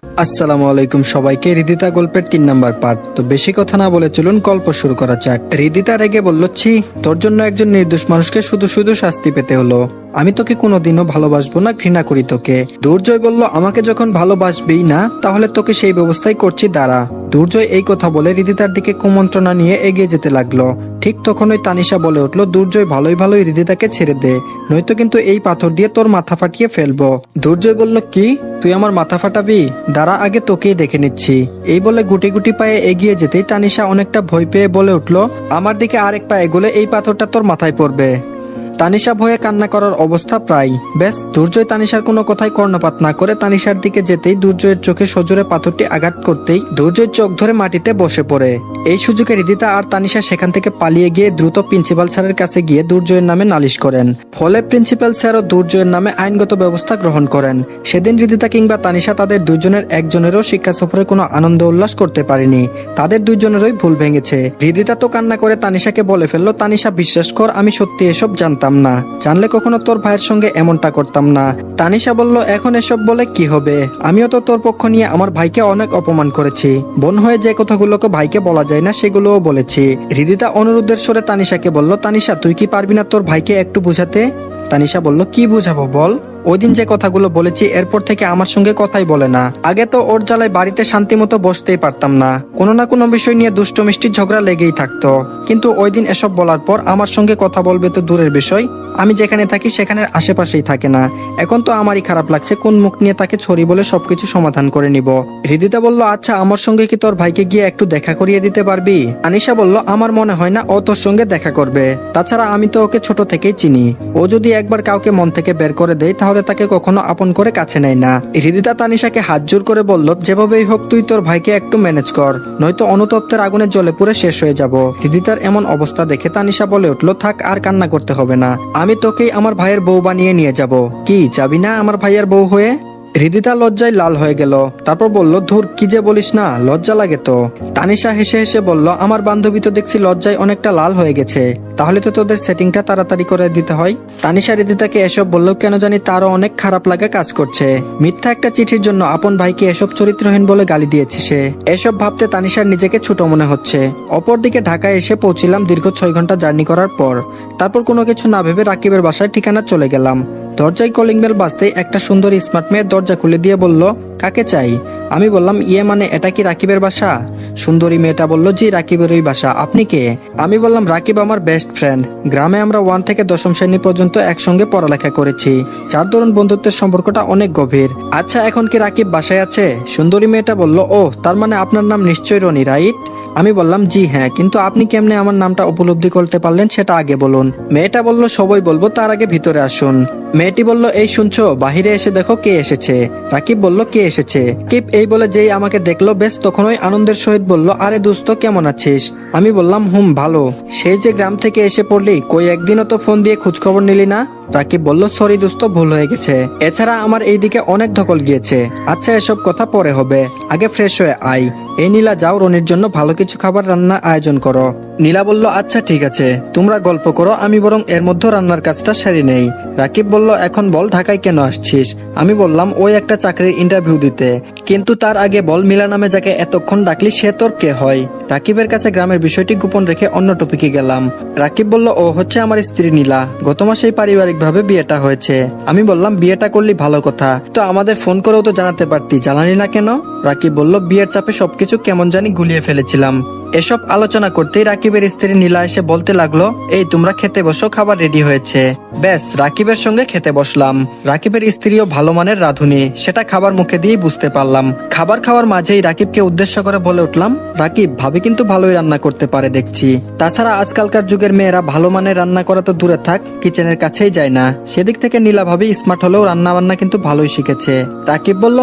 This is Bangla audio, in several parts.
আসসালামু আলাইকুম সবাইকে। হৃদিতা গল্পের 3 নাম্বার পার্ট। তো বেশি কথা না বলে চলুন গল্প শুরু করা যাক। হৃদিতা রেগে বলল, ছি, তোর জন্য একজন নির্দোষ মানুষকে শুধু শুধু শাস্তি পেতে হলো। আমি তোকে কোনোদিনও ভালোবাসবো না, ঘৃণা করি তোকে। দুর্জয় বলল, আমাকে যখন ভালোবাসবেই না তাহলে তোকে সেই ব্যবস্থাই করছি, দাঁড়া। দুর্জয় এই কথা বলে হৃদিতার দিকে কুমন্ত্রণা নিয়ে এগিয়ে যেতে লাগলো। ঠিক তখনই তানিশা বলে উঠলো, দুর্জয় ভালোই ভালোই হৃদিতাকে ছেড়ে দে, নয়তো কিন্তু এই পাথর দিয়ে তোর মাথা ফাটিয়ে ফেলবো। দুর্জয় বলল, কি তুই আমার মাথা ফাটাবি? দাঁড়া, আগে তোকেই দেখে নিচ্ছি। এই বলে গুটি গুটি পায়ে এগিয়ে যেতেই তানিশা অনেকটা ভয় পেয়ে বলে উঠলো, আমার দিকে আরেক পা এগোলে এই পাথরটা তোর মাথায় পড়বে। তানিশা ভয়ে কান্না করার অবস্থা প্রায়। ব্যাস, দুর্জয় তানিশার কোনো কথাই কর্ণপাত না করে তানিশার দিকে যেতেই দুর্জয়ের চোখে সজোরে পাথরটি আঘাত করতেই দুর্জয়ের চোখ ধরে মাটিতে বসে পড়ে। এই সুযোগে হৃদিতা আর তানিশা সেখান থেকে পালিয়ে গিয়ে দ্রুত প্রিন্সিপাল স্যারের কাছে গিয়ে দুর্জয়ের নামে নালিশ করেন। ফলে প্রিন্সিপাল স্যারও দুর্জয়ের নামে আইনগত ব্যবস্থা গ্রহণ করেন। সেদিন হৃদিতা কিংবা তানিশা তাদের দুইজনের একজনেরও শিক্ষা সফরে কোনো আনন্দ উল্লাস করতে পারেনি। তাদের দুইজনেরই ভুল ভেঙেছে। হৃদিতা তো কান্না করে তানিশাকে বলে ফেললো, তানিশা বিশ্বাস কর, আমি সত্যি এসব জানতাম না, জানলে কখনো তোর ভাইয়ের সঙ্গে এমনটা করতাম না। তানিশা বলল, এখন এসব বলে কি হবে? আমিও তো তোর পক্ষ নিয়ে আমার ভাইকে অনেক অপমান করেছি। বোন হয়ে যে কথাগুলোকে ভাইকে বলা যায় না সেগুলোও বলেছি। হৃদিতা অনুরোধের স্বরে তানিশাকে বলল, তানিশা তুই কি পারবি না তোর ভাইকে একটু বুঝাতে? তানিশা বলল, কি বুঝাবো বল? ওই দিন যে কথাগুলো বলেছি এরপর থেকে আমার সঙ্গে কথাই বলে না। আগে তো ওর জ্বালায় বাড়িতে শান্তি মতো বসতেই পারতাম না, কোনো না কোনো বিষয় নিয়ে দুষ্ট মিষ্টি ঝগড়া লেগেই থাকতো। কিন্তু ওই দিন এসব বলার পর আমার সঙ্গে কথা বলবে তো দূরের বিষয়, আমি যেখানে থাকি সেখানের আশেপাশেই থাকে না। এখন তো আমারই খারাপ লাগছে, কোন মুখ নিয়ে তাকে ছড়ি বলে সবকিছু সমাধান করে নিব। হৃদিতা বলল, আচ্ছা আমার সঙ্গে কি তোর ভাইকে গিয়ে একটু দেখা করিয়ে দিতে পারবি? আনিশা বলল, আমার মনে হয় না ও তোর সঙ্গে দেখা করবে। তাছাড়া আমি তো ওকে ছোট থেকেই চিনি, ও যদি একবার কাউকে মন থেকে বের করে দেয় তাহলে তাকে কখনো আপন করে কাছে নেয় না। হৃদিতা তানিশাকে হাত জোর করে বলল, যেভাবেই হোক তুই তোর ভাইকে একটু ম্যানেজ কর, নয়তো অনুতপ্তের আগুনে জ্বলে পুড়ে শেষ হয়ে যাব। হৃদিতার এমন অবস্থা দেখে তানিশা বলে উঠলো, থাক আর কান্না করতে হবে না, আমি তোকেই আমার ভাইয়ের বউ বানিয়ে নিয়ে যাব। কি যাবি না আমার ভাইয়ের বউ হয়ে? হৃদিতা লজ্জায় লাল হয়ে গেল। তারপর বলল, ধুর, কি যে বলিস না, লজ্জা লাগে তো। তানিশা হেসে হেসে বলল, আমার বান্ধবী তো দেখছি লজ্জায় অনেকটা লাল হয়ে গেছে, তাহলে তো তোদের সেটিংটা তাড়াতাড়ি করে দিতে হয়। তানিশা হৃদিতাকে এসব বলল, কেন জানি তারও অনেক খারাপ লাগা কাজ করছে। মিথ্যা একটা চিঠির জন্য আপন ভাইকে এসব চরিত্রহীন বলে গালি দিয়েছে সে। এসব ভাবতে তানিশার নিজেকে ছোট মনে হচ্ছে। অপরদিকে ঢাকায় এসে পৌঁছিলাম দীর্ঘ 6 ঘন্টা জার্নি করার পর। তারপর কোনো কিছু না ভেবে রাকিবের বাসায় ঠিকানা চলে গেলাম। দরজায় কলিং বেল বাজতেই একটা সুন্দরী স্মার্ট মেয়ে দরজা খুলে দিয়ে বলল, কাকে চাই? আমি বললাম, ইয়ে মানে এটা কি রাকিবের বাসা? সুন্দরী মেয়েটা বলল, জি রাকিবেরই বাসা, আপনি কে? আমি বললাম, রাকিব আমার বেস্ট ফ্রেন্ড, গ্রামে আমরা 1 থেকে 10ম শ্রেণী পর্যন্ত একসঙ্গে পড়ালেখা করেছি, যার দরুন বন্ধুত্বের সম্পর্কটা অনেক গভীর। আচ্ছা এখন কি রাকিব বাসায় আছে? সুন্দরী মেয়েটা বলল, ও তার মানে আপনার নাম নিশ্চয়ই রনি, রাইট? আমি বললাম, জি হ্যাঁ, কিন্তু আপনি কেমনে আমার নামটা উপলব্ধি করতে পারলেন সেটা আগে বলুন। মেয়েটা বলল, সবই বলবো, তার আগে ভিতরে আসুন। মেয়েটি বলল, এই শুনছো, বাহিরে এসে দেখো কে এসেছে। রাকিব বলল, কে এসেছে? কিপ এই বলে যেই আমাকে দেখলো বেশ তখনই আনন্দের সহিত বলল, আরে দোস্ত কেমন আছিস? আমি বললাম, ভালো। সেই যে গ্রাম থেকে এসে পড়লি, কই একদিনও তো ফোন দিয়ে খোঁজ খবর নিলি না। রাকিব বলল, সরি দোস্ত, ভুল হয়ে গেছে। এছাড়া আমার এইদিকে অনেক ধকল গিয়েছে। আচ্ছা এসব কথা পরে হবে, আগে ফ্রেশ হয়ে আই। এই নীলা, যাও রনির জন্য ভালো কিছু খাবার রান্নার আয়োজন করো। নীলা বলল, আচ্ছা ঠিক আছে, তোমরা গল্প করো, আমি বরং এর মধ্যে রান্নার কাজটা সেরে নেই। রাকিব বলল, এখন বল ঢাকায় কেন আসছিস? আমি বললাম, ওই একটা চাকরির ইন্টারভিউ দিতে। কিন্তু তার আগে বল, মিলা নামে যাকে এতক্ষণ ডাকলি সে তোর কে হয়? রাকিবের কাছে গ্রামের বিষয়টি গোপন রেখে অন্য টপিকে গেলাম। রাকিব বলল, ও হচ্ছে আমার স্ত্রী নীলা, গত মাসেই পারিবারিকভাবে বিয়েটা হয়েছে। আমি বললাম, বিয়েটা করলি ভালো কথা, তো আমাদের ফোন করেও তো জানাতে পারতি, জানালি না কেন? রাকিব বলল, বিয়ের চাপে সবকিছু কেমন জানি গুলিয়ে ফেলেছিলাম। এসব আলোচনা করতেই রাকিবের স্ত্রী নীলা এসে বলতে লাগলো, এই তোমরা খেতে বসো, খাবার রেডি হয়েছে। ব্যাস, রাকিবের সঙ্গে খেতে বসলাম। রাকিবের স্ত্রীও ভালো মানের রাঁধুনি, সেটা খাবার মুখে দিয়েই বুঝতে পারলাম। খাবার খাওয়ার মাঝেই রাকিবকে উদ্দেশ্য করে বলে উঠলাম, রাকিব ভাবি কিন্তু ভালোই রান্না করতে পারে দেখছি। তাছাড়া আজকালকার যুগের মেয়েরা ভালো মানের রান্না করা তো দূরে থাক, কিচেনের কাছেই যায় না। সেদিক থেকে নীলা ভাবি স্মার্ট হলেও রান্না বান্না কিন্তু ভালোই শিখেছে। রাকিব বলল,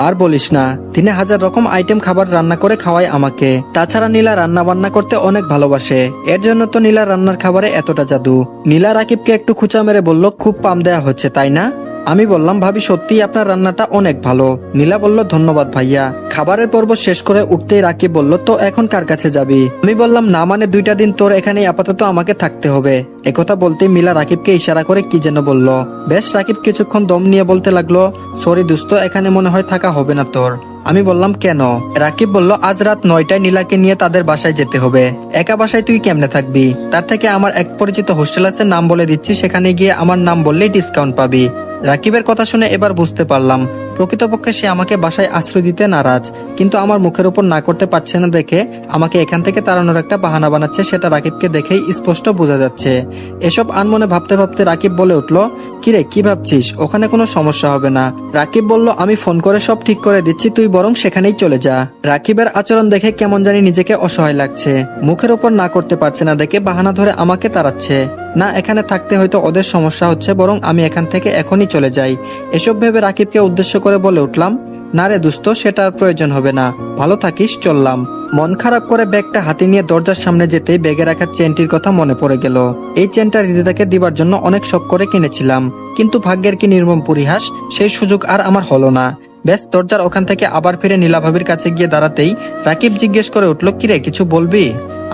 আর বলিস না, দিনে 1000 রকম আইটেম খাবার রান্না করে খাওয়ায় আমাকে। তাছাড়া নীলা রান্না বান্না করতে অনেক ভালোবাসে, এর জন্য তো নীলা রান্নার খাবারে এতটা জাদু। নীলা রাকিবকে একটু খুঁচা মেরে বলল, খুব পাম দেয়া হচ্ছে তাই না? আমি বললাম, ভাবি সত্যিই আপনার রান্নাটা অনেক ভালো। নীলা বলল, ধন্যবাদ ভাইয়া। খাবারের পর্ব শেষ করে উঠতেই রাকিব বলল, তো এখন কার কাছে যাবি? আমি বললাম, না মানে 2টা দিন তোর এখানে আপাতত আমাকে থাকতে হবে। একথা বলতে মিলা রাকিবকে ইশারা করে কি যেন বলল। বেশ, রাকিব কিছুক্ষণ দম নিয়ে বলতে লাগলো, সরি দোস্ত, এখানে মনে হয় থাকা হবে না তোর। আমি বললাম কেন? রাকিব বলল আজ রাত 9টায় নীলাকে নিয়ে তাদের বাসায় যেতে হবে। একা বাসায় তুই কেমনে থাকবি? তার থেকে আমার এক পরিচিত হোস্টেল আছে, নাম বলে দিচ্ছি, সেখানে গিয়ে আমার নাম বললেই ডিসকাউন্ট পাবি। রাকিবের কথা শুনে এবার বুঝতে পারলাম প্রকৃতপক্ষে সে আমাকে বাসায় আশ্রয় দিতে নারাজ, কিন্তু আমার মুখের উপর না করতে পারছে না দেখে আমাকে এখান থেকে তাড়ানোর একটা বাহানা বানাচ্ছে, সেটা রাকিবকে দেখেই স্পষ্ট বোঝা যাচ্ছে। এসব আনমনে ভাবতে ভাবতে রাকিব বলে উঠলো, কিরে কি ভাবছিস? ওখানে কোনো সমস্যা হবে না। রাকিব বলল আমি ফোন করে সব ঠিক করে দিচ্ছি, তুই বরং সেখানেই চলে যা। রাকিবের আচরণ দেখে কেমন জানি নিজেকে অসহায় লাগছে, মুখের উপর না করতে পারছে না দেখে বাহানা ধরে আমাকে তাড়াচ্ছে। না, এখানে থাকতে হয়তো ওদের সমস্যা হচ্ছে, বরং আমি এখান থেকে এখনই চলে যাই। এসব ভেবে রাকিবকে উদ্দেশ্য করে বলে উঠলাম, না রে দোস্ত, সেটা আর প্রয়োজন হবে না, ভালো থাকিস, চললাম। মন খারাপ করে ব্যাগটা হাতে নিয়ে দরজার সামনে যেতেই ব্যাগে রাখা চেনটির কথা মনে পড়ে গেল। এই চেনটা হৃদিতাকে দিবার জন্য অনেক শখ করে কিনেছিলাম, কিন্তু ভাগ্যের কি নির্মম পরিহাস, সেই সুযোগ আর আমার হলো না। ব্যাস দরজার ওখান থেকে আবার ফিরে নীলা ভাবির কাছে গিয়ে দাঁড়াতেই রাকিব জিজ্ঞেস করে উঠল, কিরে কিছু বলবি?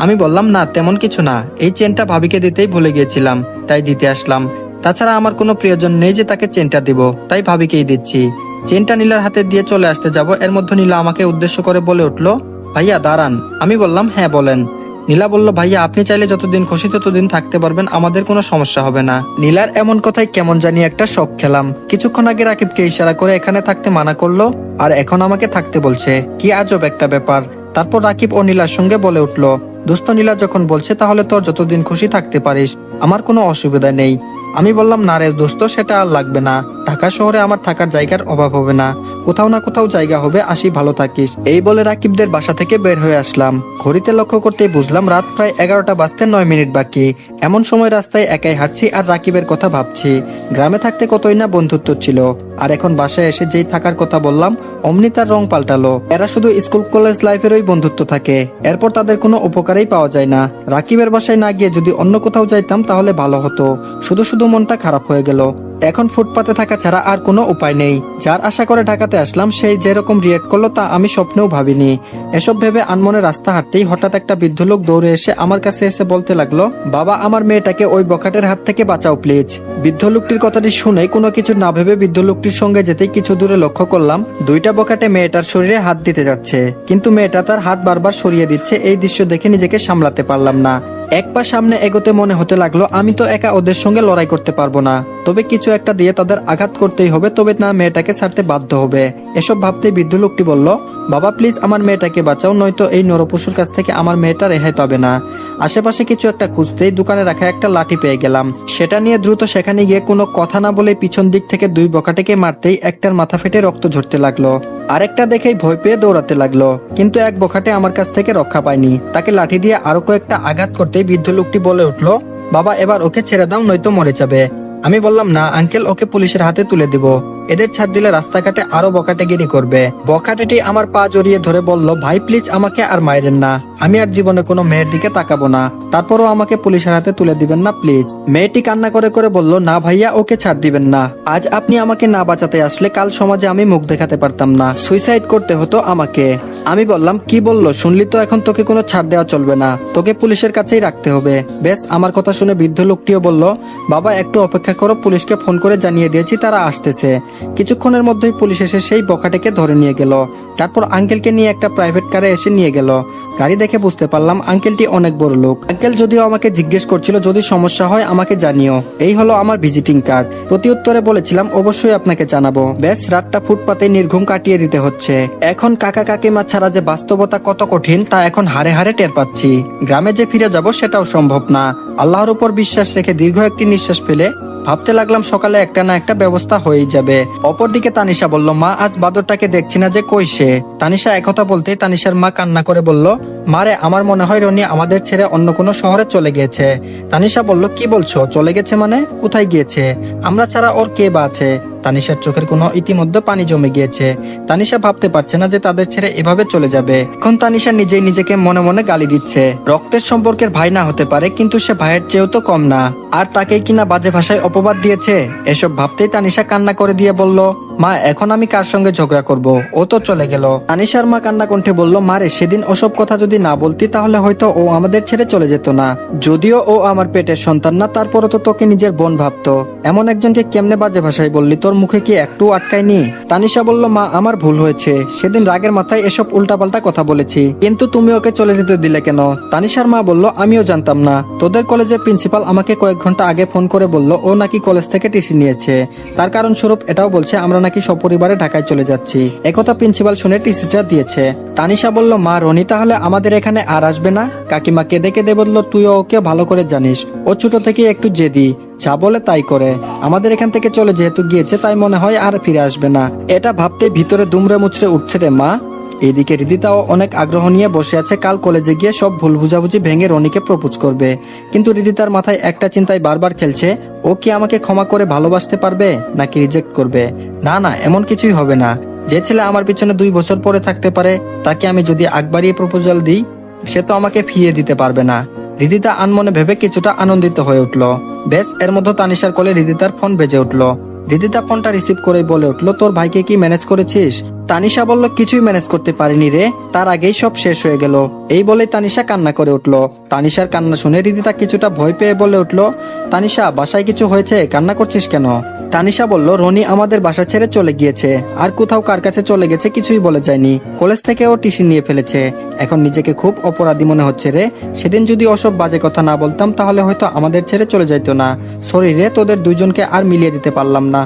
আমি বললাম না তেমন কিছু না, এই চেনটা ভাবিকে দিতেই ভুলে গিয়েছিলাম, তাই দিতে আসলাম। তাছাড়া আমার কোনো প্রিয়জন নেই যে তাকে চেনটা দিব, তাই ভাবিকেই দিচ্ছি। চেনটা নীলার হাতে দিয়ে চলে আসতে যাব, এর মধ্যে নীলা আমাকে উদ্দেশ্য করে বলে উঠল, ভাইয়া দাঁড়ান। আমি বললাম হ্যাঁ বলেন। নীলা বলল, ভাইয়া আপনি চাইলে যতদিন খুশি ততদিন থাকতে পারবেন, আমাদের কোনো সমস্যা হবে না। নীলার এমন কথায় কেমন জানি একটা শক খেলাম। কিছুক্ষণ আগে রাকিবকে ইশারা করে এখানে থাকতে মানা করলো, আর এখন আমাকে থাকতে বলছে, কি আজব একটা ব্যাপার। তারপর রাকিব ও নীলার সঙ্গে বলে উঠল, দোস্ত নীলা যখন বলছে তাহলে তোর যতদিন খুশি থাকতে পারিস, আমার কোনো অসুবিধা নেই। আমি বললাম না রে দোস্ত, সেটা আর লাগবে না, ঢাকা শহরে আমার থাকার জায়গার অভাব হবে না, কোথাও না কোথাও জায়গা হবে, আসি, ভালো থাকিস। এই বলে রাকিবদের বাসা থেকে বের হয়ে আসলাম। ঘড়িতে লক্ষ্য করতেই বুঝলাম রাত প্রায় 11টা বাজতে 9 মিনিট বাকি। এমন সময় রাস্তায় একাই হাঁটছি আর রাকিবের কথা ভাবছি। গ্রামে থাকতে কতই না বন্ধুত্ব ছিল, আর এখন বাসায় এসে যেই থাকার কথা বললাম অমনি তার রং পাল্টালো। এরা শুধু স্কুল কলেজ লাইফেরই বন্ধুত্ব থাকে, এরপর তাদের কোনো উপকারেই পাওয়া যায় না। রাকিবের বাসায় না গিয়ে যদি অন্য কোথাও যাইতাম তাহলে ভালো হতো, শুধু শুধু মনটা খারাপ হয়ে গেল। এখন ফুটপাতে থাকা ছাড়া আর কোনো উপায় নেই। যার আশা করে ঢাকাতে আসলাম সেই যেরকম রিয়েক্ট করলো তা আমি স্বপ্নেও ভাবিনি। এসব ভেবে আনমনে রাস্তা হাঁটতেই হঠাৎ একটা বৃদ্ধ লোক দৌড়ে এসে আমার কাছে এসে বলতে লাগলো, বাবা আমার মেয়েটাকে ওই বখাটের হাত থেকে বাঁচাও প্লিজ। বৃদ্ধ লোকটির কথাটি শুনে কোনো কিছু না ভেবে বৃদ্ধ লোকটির সঙ্গে যেতেই কিছু দূরে লক্ষ্য করলাম দুইটা বখাটে মেয়েটার শরীরে হাত দিতে যাচ্ছে, কিন্তু মেয়েটা তার হাত বারবার সরিয়ে দিচ্ছে। এই দৃশ্য দেখে নিজেকে সামলাতে পারলাম না। এক পা সামনে এগোতে মনে হতে লাগলো আমি তো একা ওদের সঙ্গে লড়াই করতে পারবো না, তবে কিছু একটা দিয়ে তাদের আঘাত করতেই হবে, তবে না মেয়েটাকে ছাড়তে বাধ্য হবে। এসব ভাবতে বৃদ্ধ লোকটি বলল, বাবা প্লিজ আমার মেয়েটাকে বাঁচাও, নয়তো এই নরপশুর কাছ থেকে আমার মেয়েটা রেহাই পাবে না। আশেপাশে কিছু একটা খুঁজতেই দোকানে রাখা একটা লাঠি পেয়ে গেলাম। সেটা নিয়ে দ্রুত সেখানে গিয়ে কোনো কথা না বলে পিছন দিক থেকে দুই বখাটেকে মারতেই একটার মাথা ফেটে রক্ত ঝরতে লাগলো, আরেকটা দেখেই ভয় পেয়ে দৌড়াতে লাগলো। কিন্তু এক বখাটে আমার কাছ থেকে রক্ষা পায়নি, তাকে লাঠি দিয়ে আরো কয়েকটা আঘাত করতেই বৃদ্ধ লোকটি বলে উঠলো, বাবা এবার ওকে ছেড়ে দাও, নয়তো মরে যাবে। আমি বললাম না আঙ্কেল, ওকে পুলিশের হাতে তুলে দিব, এদের ছাড় দিলে রাস্তাঘাটে আরো বখাটেগিরি করবে। বখাটেটি আমার পা জড়িয়ে ধরে বলল, ভাই প্লিজ আমাকে আর মাইরেন না, আমি আর জীবনে কোনো মেয়ের দিকে তাকাবো না, তারপরও আমাকে পুলিশের হাতে তুলে দিবেন না প্লিজ। মেয়েটি কান্না করে করে বলল, না ভাইয়া ওকে ছাড় দিবেন না, আজ আপনি আমাকে না বাঁচাতে আসলে কাল সমাজে আমি মুখ দেখাতে পারতাম না, সুইসাইড করতে হতো আমাকে। আমি বললাম, কি বললো শুনলি তো, এখন তোকে কোনো ছাড় দেওয়া চলবে না, তোকে পুলিশের কাছেই রাখতে হবে। বেশ, আমার কথা শুনে বৃদ্ধ লোকটিও বলল, বাবা একটু অপেক্ষা করো, পুলিশকে ফোন করে জানিয়ে দিয়েছি, তারা আসতেছে। কিছুক্ষণের মধ্যেই পুলিশ এসে সেই বখাটেকে ধরে নিয়ে গেল। তারপর আঙ্কেলকে নিয়ে একটা প্রাইভেট কারে এসে নিয়ে গেল। গাড়ি দেখে বুঝতে পারলাম আঙ্কেলটি অনেক বড় লোক। আঙ্কেল যদিও আমাকে জিজ্ঞেস করছিল যদি সমস্যা হয় আমাকে জানিও, এই হলো আমার ভিজিটিং কার্ড। প্রতি উত্তরে বলেছিলাম অবশ্যই আপনাকে জানাবো। বেশ, রাতটা ফুটপাতে নির্ঘুম কাটিয়ে দিতে হচ্ছে। এখন কাকা কাকিমা ছাড়া যে বাস্তবতা কত কঠিন তা এখন হারে হারে টের পাচ্ছি। গ্রামে যে ফিরে যাব সেটাও সম্ভব না। আল্লাহর উপর বিশ্বাস রেখে দীর্ঘ একটি নিঃশ্বাস ফেলে ভাবতে লাগলাম সকালে একটা না একটা ব্যবস্থা হয়েই যাবে। অপরদিকে তানিশা বলল, মা আজ বাদরটাকে দেখছি না যে, কই সে? তানিশা একথা বলতেই তানিশার মা কান্না করে বলল, মারে আমার মনে হয় রনি আমাদের ছেড়ে অন্য কোনো শহরে চলে গিয়েছে। তানিশা বলল, কি বলছো, চলে গেছে মানে? কোথায় গিয়েছে? আমরা ছাড়া ওর কে বা আছে? তানিশার চোখের কোনো ইতিমধ্যে পানি জমে গিয়েছে। তানিশা ভাবতে পারছে না যে তাদের ছেড়ে এভাবে চলে যাবে। এখন তানিশা নিজেই নিজেকে মনে মনে গালি দিচ্ছে। রক্তের সম্পর্কের ভাই না হতে পারে, কিন্তু সে ভাইয়ের চেয়েও তো কম না, আর তাকেই কিনা বাজে ভাষায় অপবাদ দিয়েছে। এসব ভাবতেই তানিশা কান্না করে দিয়ে বলল, মা এখন আমি কার সঙ্গে ঝগড়া করব, ও তো চলে গেল। তানিশার মা কান্না কণ্ঠে বলল, মারে সেদিন ওসব কথা যদি না বলতি তাহলে হয়তো ও আমাদের ছেড়ে চলে যেত না। যদিও ও আমার পেটের সন্তান না, তারপরও তো তোকে নিজের বোন ভাবতো। এমন একজনকে কেমনে বাজে ভাষায় বললি? তোর তোর মুখে কি একটু আটকায়নি? তানিশা বলল, মা আমার ভুল হয়েছে, সেদিন রাগের মাথায় এসব উল্টাপাল্টা কথা বলেছি, কিন্তু তুমি ওকে চলে যেতে দিলে কেন? তানিশার মা বলল, আমিও জানতাম না, তোদের কলেজের প্রিন্সিপাল আমাকে কয়েক ঘন্টা আগে ফোন করে বলল ও নাকি কলেজ থেকে টিসি নিয়েছে, তার কারণ স্বরূপ এটাও বলছে আমরা নাকি সপরিবারে ঢাকায় চলে যাচ্ছি। একথা প্রিন্সিপাল শুনে টিসিটা দিয়েছে। তানিশা বলল, মা রনি তাহলে আমাদের এখানে আর আসবে না? কাকিমা কেঁদে কেঁদে বলল, তুইও ওকে ভালো করে জানিস, ও ছোট থেকে একটু জেদি, যা বলে তাই করে। আমাদের এখান থেকে চলে যেহেতু গিয়েছে তাই মনে হয় আর ফিরে আসবে না। এটা ভাবতে ভিতরে দুমড়ে মুচড়ে উঠছে রে মা। এদিকে হৃদিতাও অনেক আগ্রহ নিয়ে বসে আছে কাল কলেজে গিয়ে সব ভুল বুঝাবুঝি ভেঙে রনিকে প্রপোজ করবে। কিন্তু হৃদিতার মাথায় একটা চিন্তায় বারবার খেলছে, ও কি আমাকে ক্ষমা করে ভালোবাসতে পারবে নাকি রিজেক্ট করবে? না না, এমন কিছুই হবে না। যে ছেলে আমার পিছনে 2 বছর পরে থাকতে পারে তাকে আমি যদি আগ বাড়িয়ে প্রপোজাল দিই, সে তো আমাকে ফিরিয়ে দিতে পারবে না। হৃদিতা আনমনে ভেবে কিছুটা আনন্দিত হয়ে উঠল। বেশ, এর মধ্যে তানিশার কলে হৃদিতার ফোন বেজে উঠল। হৃদিতা ফোনটা রিসিভ করে বলে উঠল, তোর ভাইকে কি ম্যানেজ করেছিস? তানিশা বলল, কিছুই ম্যানেজ করতে পারিনি রে, তার আগেই সব শেষ হয়ে গেল। এই বলে তানিশা কান্না করে উঠল। তানিশার কান্না শুনে হৃদিতা কিছুটা ভয় পেয়ে বলে উঠল, তানিশা বাসায় কিছু হয়েছে, কান্না করছিস কেন? তানিশা বলল, রনি আমাদের বাসা ছেড়ে চলে গিয়েছে, আর কোথাও কার কাছে চলে গেছে কিছুই বলে যায়নি। কলেজ থেকে ও টিসি নিয়ে ফেলেছে। এখন নিজেকে খুব অপরাধী মনে হচ্ছে রে। সেদিন যদি ওসব বাজে কথা না বলতাম তাহলে হয়তো আমাদের ছেড়ে চলে যাইতো না। সরি রে, তোদের দুইজনকে আর মিলিয়ে দিতে পারলাম না।